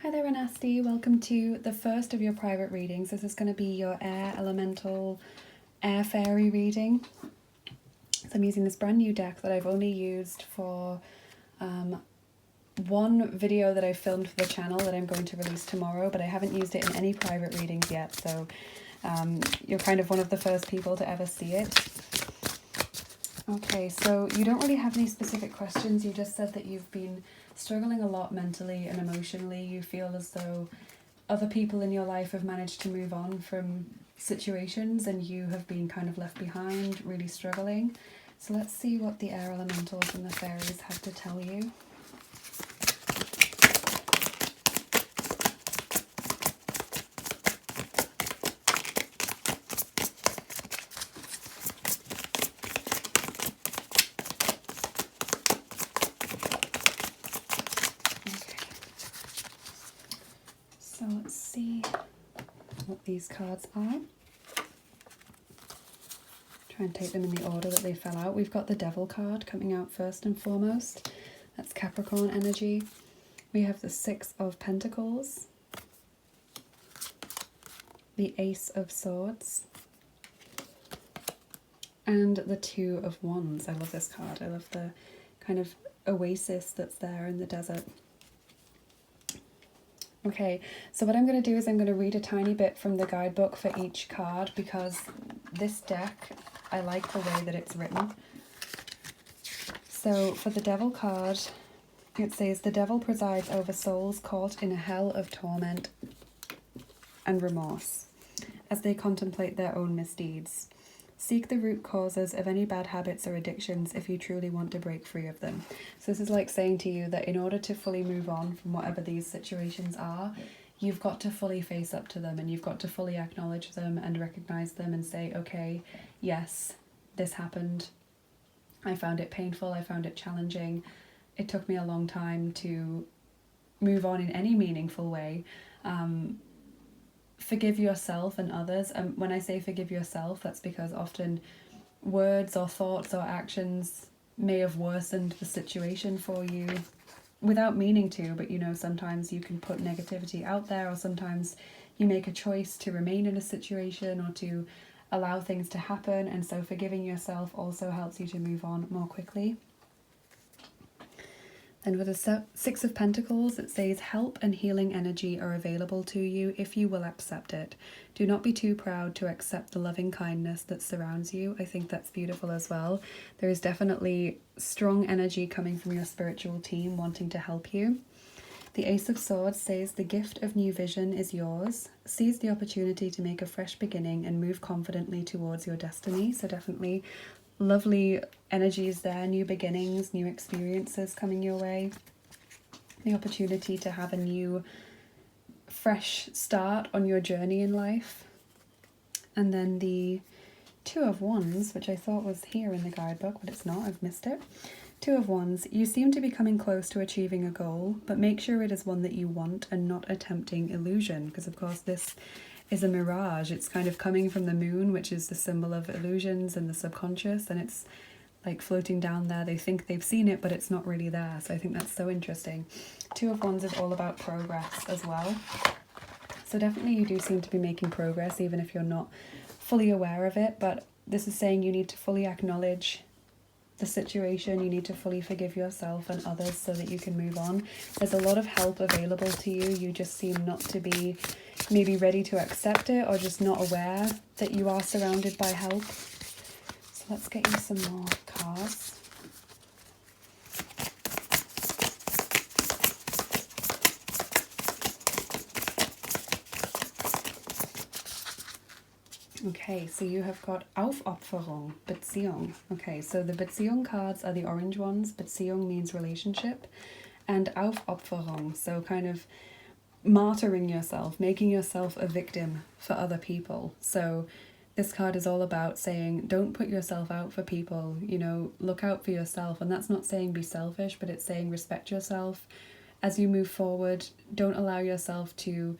Hi there, Ranasti. Welcome to the first of your private readings. This is going to be your air elemental air fairy reading. So I'm using this brand new deck that I've only used for one video that I filmed for the channel that I'm going to release tomorrow, but I haven't used it in any private readings yet, so you're kind of one of the first people to ever see it. Okay, so you don't really have any specific questions. You just said that you've been struggling a lot mentally and emotionally. You feel as though other people in your life have managed to move on from situations and you have been kind of left behind, really struggling. So let's see what the air elementals and the fairies have to tell you. So let's see what these cards are. Try and take them in the order that they fell out. We've got the Devil card coming out first and foremost. That's Capricorn energy. We have the Six of Pentacles, the Ace of Swords, and the Two of Wands. I love this card. I love the kind of oasis that's there in the desert. Okay, so what I'm going to do is I'm going to read a tiny bit from the guidebook for each card, because this deck, I like the way that it's written. So for the Devil card, it says, the devil presides over souls caught in a hell of torment and remorse as they contemplate their own misdeeds. Seek the root causes of any bad habits or addictions if you truly want to break free of them. So this is like saying to you that in order to fully move on from whatever these situations are, you've got to fully face up to them, and you've got to fully acknowledge them and recognize them and say, okay, yes, this happened. I found it painful. I found it challenging. It took me a long time to move on in any meaningful way. Forgive yourself and others. And when I say forgive yourself, that's because often words or thoughts or actions may have worsened the situation for you without meaning to, but you know, sometimes you can put negativity out there, or sometimes you make a choice to remain in a situation or to allow things to happen, and so forgiving yourself also helps you to move on more quickly. And with the Six of Pentacles, it says, help and healing energy are available to you if you will accept it. Do not be too proud to accept the loving kindness that surrounds you. I think that's beautiful as well. There is definitely strong energy coming from your spiritual team wanting to help you. The Ace of Swords says, the gift of new vision is yours. Seize the opportunity to make a fresh beginning and move confidently towards your destiny. So definitely lovely energies there, new beginnings, new experiences coming your way. The opportunity to have a new, fresh start on your journey in life. And then the Two of Wands, which I thought was here in the guidebook, but it's not, I've missed it. Two of Wands, you seem to be coming close to achieving a goal, but make sure it is one that you want and not a tempting illusion, because of course this is a mirage. It's kind of coming from the moon, which is the symbol of illusions and the subconscious, and it's like floating down there. They think they've seen it, but it's not really there. So I think that's so interesting. Two of Wands is all about progress as well. So definitely you do seem to be making progress, even if you're not fully aware of it. But this is saying you need to fully acknowledge the situation. You need to fully forgive yourself and others so that you can move on. There's a lot of help available to you. You just seem not to be maybe ready to accept it, or just not aware that you are surrounded by help. So let's get you some more cards. Okay, so you have got Aufopferung, Beziehung. Okay, so the Beziehung cards are the orange ones. Beziehung means relationship, and Aufopferung, so kind of martyring yourself, making yourself a victim for other people. So this card is all about saying, don't put yourself out for people, you know, look out for yourself. And that's not saying be selfish, but it's saying respect yourself as you move forward. Don't allow yourself to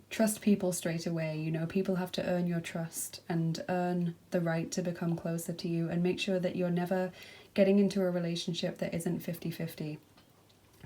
trust people straight away. You know, people have to earn your trust and earn the right to become closer to you, and make sure that you're never getting into a relationship that isn't 50-50.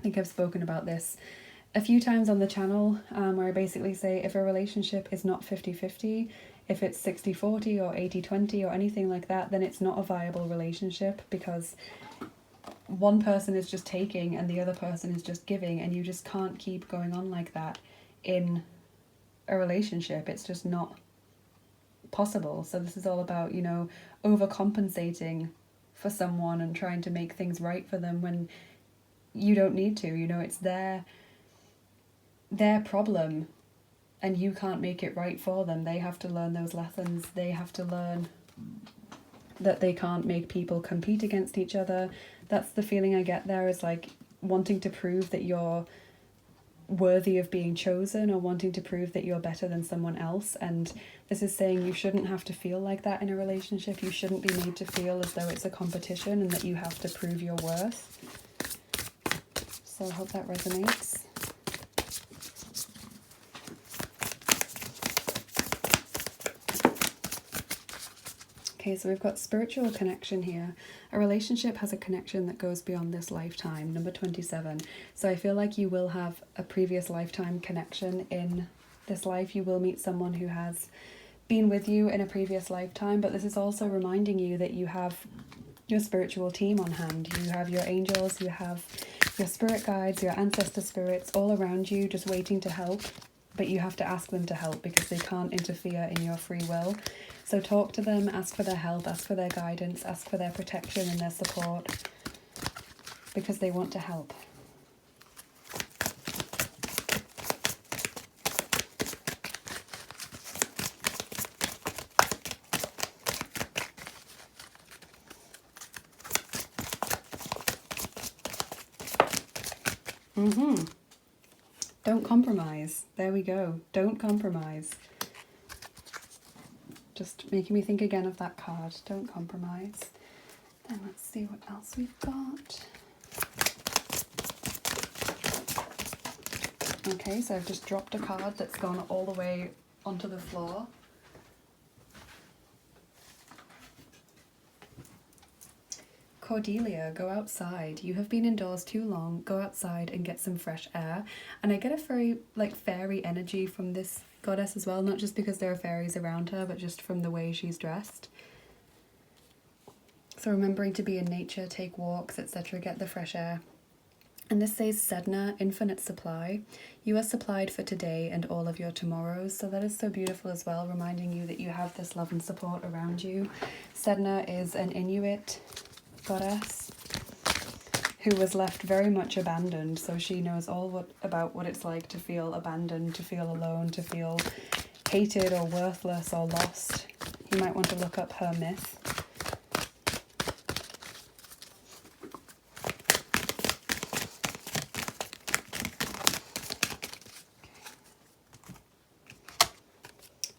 I think I've spoken about this a few times on the channel where I basically say if a relationship is not 50-50, if it's 60-40 or 80-20 or anything like that, then it's not a viable relationship, because one person is just taking and the other person is just giving, and you just can't keep going on like that in a relationship. It's just not possible. So this is all about, you know, overcompensating for someone and trying to make things right for them when you don't need to. You know, it's their problem and you can't make it right for them. They have to learn those lessons. They have to learn that they can't make people compete against each other. That's the feeling I get there, is like wanting to prove that you're worthy of being chosen, or wanting to prove that you're better than someone else. And this is saying you shouldn't have to feel like that in a relationship. You shouldn't be made to feel as though it's a competition and that you have to prove your worth. So I hope that resonates. Okay, so we've got spiritual connection here. A relationship has a connection that goes beyond this lifetime, number 27. So I feel like you will have a previous lifetime connection in this life. You will meet someone who has been with you in a previous lifetime, but this is also reminding you that you have your spiritual team on hand. You have your angels, you have your spirit guides, your ancestor spirits all around you just waiting to help. But you have to ask them to help because they can't interfere in your free will. So talk to them, ask for their help, ask for their guidance, ask for their protection and their support, because they want to help. Don't compromise. There we go. Don't compromise. Just making me think again of that card. Don't compromise. Then let's see what else we've got. Okay, so I've just dropped a card that's gone all the way onto the floor. Cordelia, go outside. You have been indoors too long. Go outside and get some fresh air. And I get a very like fairy energy from this goddess as well, not just because there are fairies around her, but just from the way she's dressed. So remembering to be in nature, take walks, etc., get the fresh air. And this says Sedna, infinite supply. You are supplied for today and all of your tomorrows. So that is so beautiful as well, reminding you that you have this love and support around you. Sedna is an Inuit goddess who was left very much abandoned, so she knows all about what it's like to feel abandoned, to feel alone, to feel hated or worthless or lost. You might want to look up her myth.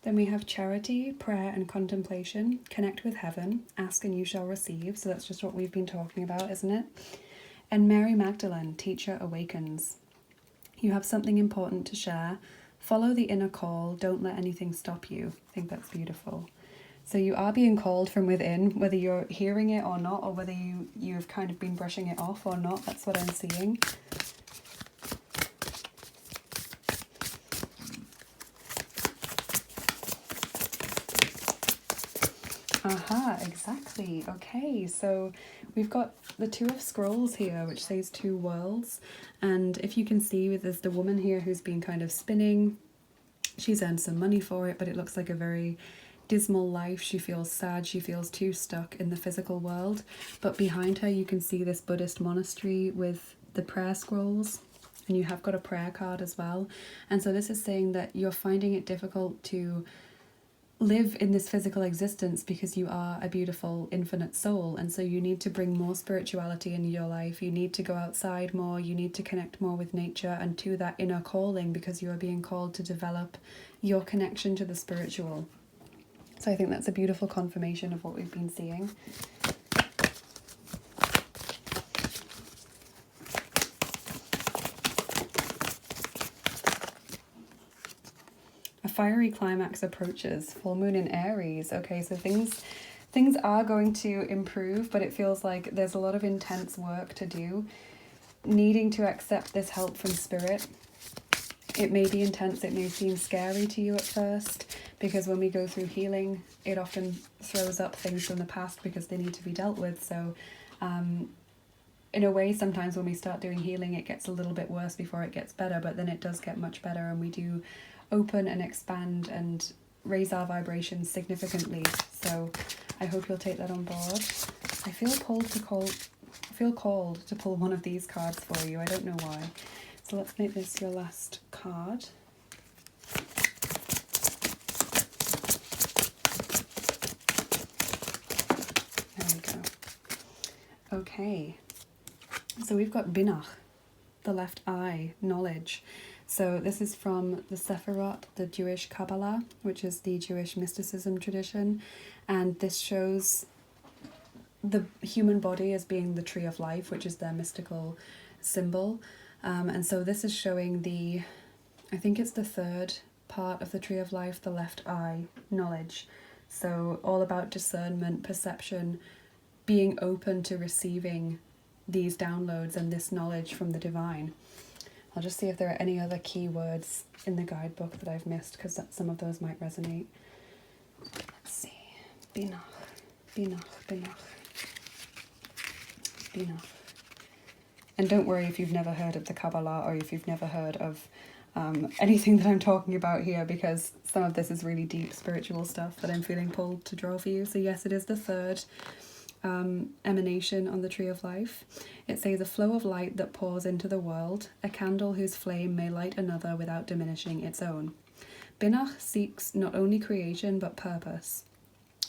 Then we have charity, prayer and contemplation. Connect with heaven, ask and you shall receive. So that's just what we've been talking about, isn't it? And Mary Magdalene, teacher awakens. You have something important to share. Follow the inner call. Don't let anything stop you. I think that's beautiful. So you are being called from within, whether you're hearing it or not, or whether you've kind of been brushing it off or not. That's what I'm seeing. Aha, exactly. Okay, so we've got the Two of Scrolls here, which says two worlds. And if you can see, there's the woman here who's been kind of spinning. She's earned some money for it, but it looks like a very dismal life. She feels sad. She feels too stuck in the physical world. But behind her, you can see this Buddhist monastery with the prayer scrolls. And you have got a prayer card as well. And so this is saying that you're finding it difficult to live in this physical existence because you are a beautiful infinite soul, and so you need to bring more spirituality into your life. You need to go outside more, you need to connect more with nature and to that inner calling, because you are being called to develop your connection to the spiritual. So I think that's a beautiful confirmation of what we've been seeing. A fiery climax approaches. Full moon in Aries. Okay, so things are going to improve, but it feels like there's a lot of intense work to do. Needing to accept this help from spirit. It may be intense, it may seem scary to you at first, because when we go through healing, it often throws up things from the past because they need to be dealt with. So in a way, sometimes when we start doing healing, it gets a little bit worse before it gets better, but then it does get much better, and we do open and expand and raise our vibrations significantly. So I hope you'll take that on board. I feel called to pull one of these cards for you. I don't know why. So let's make this your last card. There we go. Okay. So we've got Binach, the left eye, knowledge. So this is from the Sephirot, the Jewish Kabbalah, which is the Jewish mysticism tradition. And this shows the human body as being the tree of life, which is their mystical symbol. And so this is showing I think it's the third part of the tree of life, the left eye, knowledge. So all about discernment, perception, being open to receiving these downloads and this knowledge from the divine. I'll just see if there are any other keywords in the guidebook that I've missed, because some of those might resonate. Let's see. Binach, Binach, Binach, Binach. And don't worry if you've never heard of the Kabbalah, or if you've never heard of anything that I'm talking about here, because some of this is really deep spiritual stuff that I'm feeling pulled to draw for you. So yes, it is the third emanation on the tree of life. It says a flow of light that pours into the world, a candle whose flame may light another without diminishing its own. Binach seeks not only creation but purpose.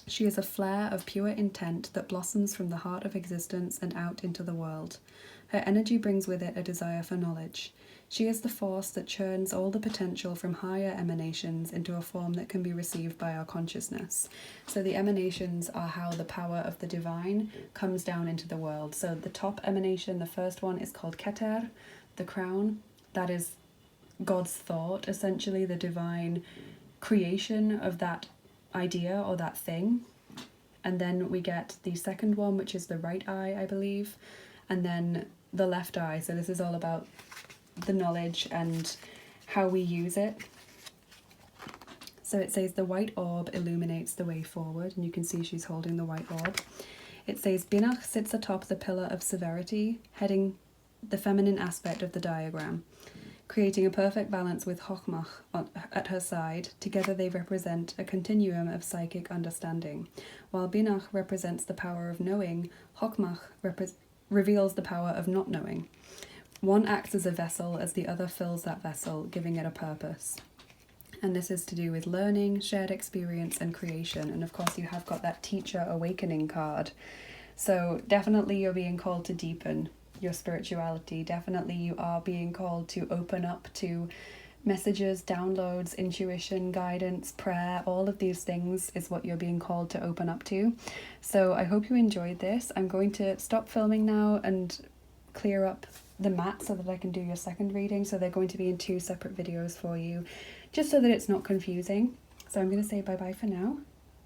She is a flare of pure intent that blossoms from the heart of existence and out into the world. Her energy brings with it a desire for knowledge. She is the force that churns all the potential from higher emanations into a form that can be received by our consciousness. So the emanations are how the power of the divine comes down into the world. So the top emanation, the first one, is called Keter, the crown. That is God's thought, essentially the divine creation of that idea or that thing. And then we get the second one, which is the right eye, I believe, and then the left eye. So this is all about the knowledge and how we use it. So it says the white orb illuminates the way forward, and you can see she's holding the white orb. It says Binach sits atop the pillar of severity, heading the feminine aspect of the diagram, creating a perfect balance with Chokhmah at her side. Together they represent a continuum of psychic understanding. While Binach represents the power of knowing, Chokhmah reveals the power of not knowing. One acts as a vessel as the other fills that vessel, giving it a purpose. And this is to do with learning, shared experience, and creation. And of course you have got that teacher awakening card. So definitely you're being called to deepen your spirituality. Definitely you are being called to open up to messages, downloads, intuition, guidance, prayer. All of these things is what you're being called to open up to. So I hope you enjoyed this. I'm going to stop filming now and clear up the mat so that I can do your second reading. So they're going to be in 2 separate videos for you, just so that it's not confusing. So I'm going to say bye bye for now.